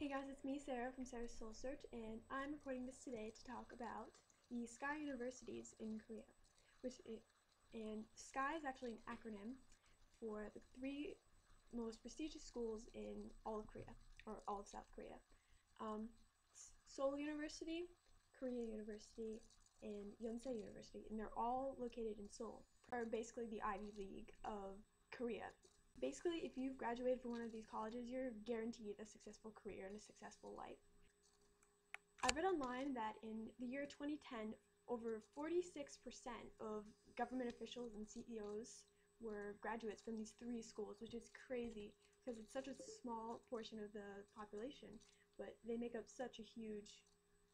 Hey guys, it's me, Sarah from Sarah's Soul Search, and I'm recording this today to talk about the SKY universities in Korea. And SKY is actually an acronym for the three most prestigious schools in all of Korea, or all of South Korea. Seoul University, Korea University, and Yonsei University, and they're all located in Seoul, are basically the Ivy League of Korea. Basically, if you've graduated from one of these colleges, you're guaranteed a successful career and a successful life. I read online that in the year 2010, over 46% of government officials and CEOs were graduates from these three schools, which is crazy because it's such a small portion of the population, but they make up such a huge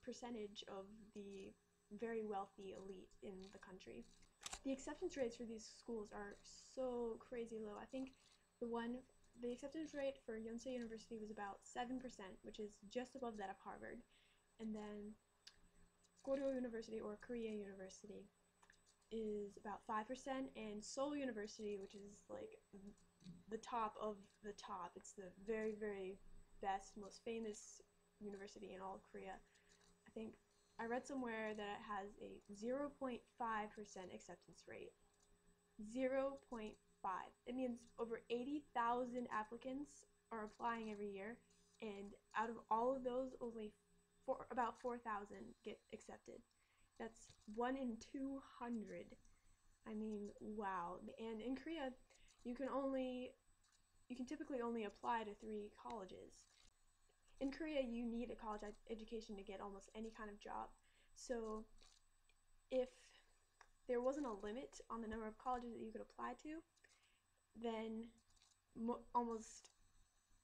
percentage of the very wealthy elite in the country. The acceptance rates for these schools are so crazy low. I think the acceptance rate for Yonsei University was about 7%, which is just above that of Harvard. And then Goryeo University, or Korea University, is about 5%, and Seoul University, which is like the top of the top, it's the very, very best, most famous university in all of Korea. I think I read somewhere that it has a 0.5% acceptance rate. 0.5. It means over 80,000 applicants are applying every year, and out of all of those, only about 4,000 get accepted. That's 1 in 200. I mean, wow. And in Korea, you can typically only apply to 3 colleges. In Korea, you need a college education to get almost any kind of job. So if there wasn't a limit on the number of colleges that you could apply to, then almost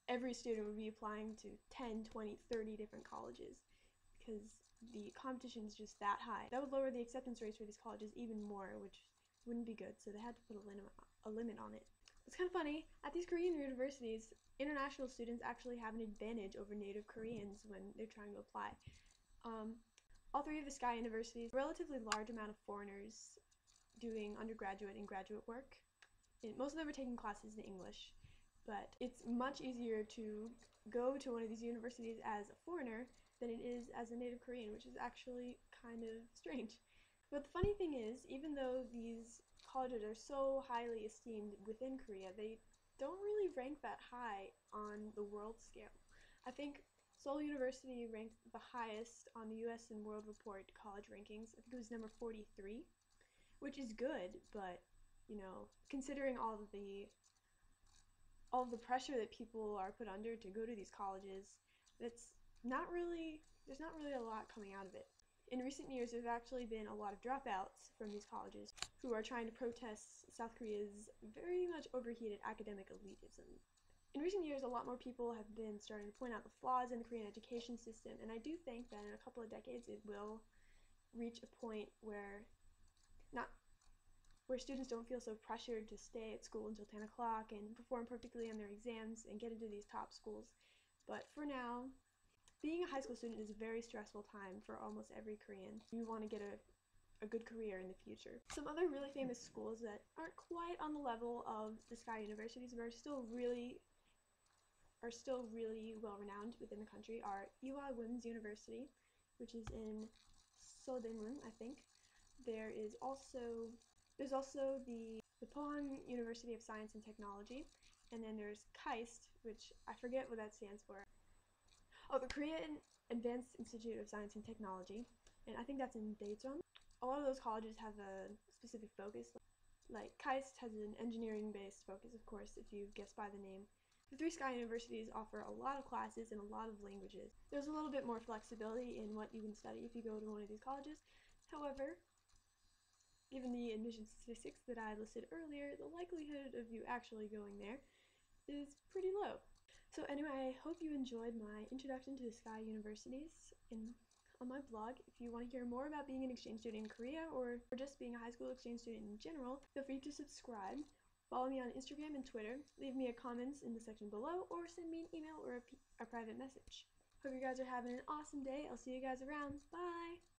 every student would be applying to 10, 20, 30 different colleges because the competition is just that high. That would lower the acceptance rates for these colleges even more, which wouldn't be good, so they had to put a limit on it. It's kind of funny, at these Korean universities, international students actually have an advantage over native Koreans when they're trying to apply. All 3 of the SKY universities, a relatively large amount of foreigners doing undergraduate and graduate work. And most of them are taking classes in English, but it's much easier to go to one of these universities as a foreigner than it is as a native Korean, which is actually kind of strange. But the funny thing is, even though these colleges are so highly esteemed within Korea, they don't really rank that high on the world scale. I think Seoul University ranked the highest on the US and World Report college rankings. I think it was number 43, which is good, but you know, considering all of the pressure that people are put under to go to these colleges, there's not really a lot coming out of it. In recent years, there's actually been a lot of dropouts from these colleges who are trying to protest South Korea's very much overheated academic elitism. In recent years, a lot more people have been starting to point out the flaws in the Korean education system, and I do think that in a couple of decades it will reach a point where students don't feel so pressured to stay at school until 10 o'clock and perform perfectly on their exams and get into these top schools. But for now, being a high school student is a very stressful time for almost every Korean. You want to get a good career in the future. Some other really famous schools that aren't quite on the level of the SKY universities but are still really well renowned within the country are Ewha Women's University, which is in Seodaemun, I think. There's also the Pohang University of Science and Technology, and then there's KAIST, which I forget what that stands for. Oh, the Korean Advanced Institute of Science and Technology, and I think that's in Daejeon. A lot of those colleges have a specific focus. Like KAIST has an engineering-based focus, of course, if you guessed by the name. The 3 SKY universities offer a lot of classes and a lot of languages. There's a little bit more flexibility in what you can study if you go to one of these colleges. However, given the admission statistics that I listed earlier, the likelihood of you actually going there is pretty low. So anyway, I hope you enjoyed my introduction to the SKY universities on my blog. If you want to hear more about being an exchange student in Korea or just being a high school exchange student in general, feel free to subscribe. Follow me on Instagram and Twitter, leave me a comment in the section below, or send me an email or a private message. Hope you guys are having an awesome day. I'll see you guys around. Bye!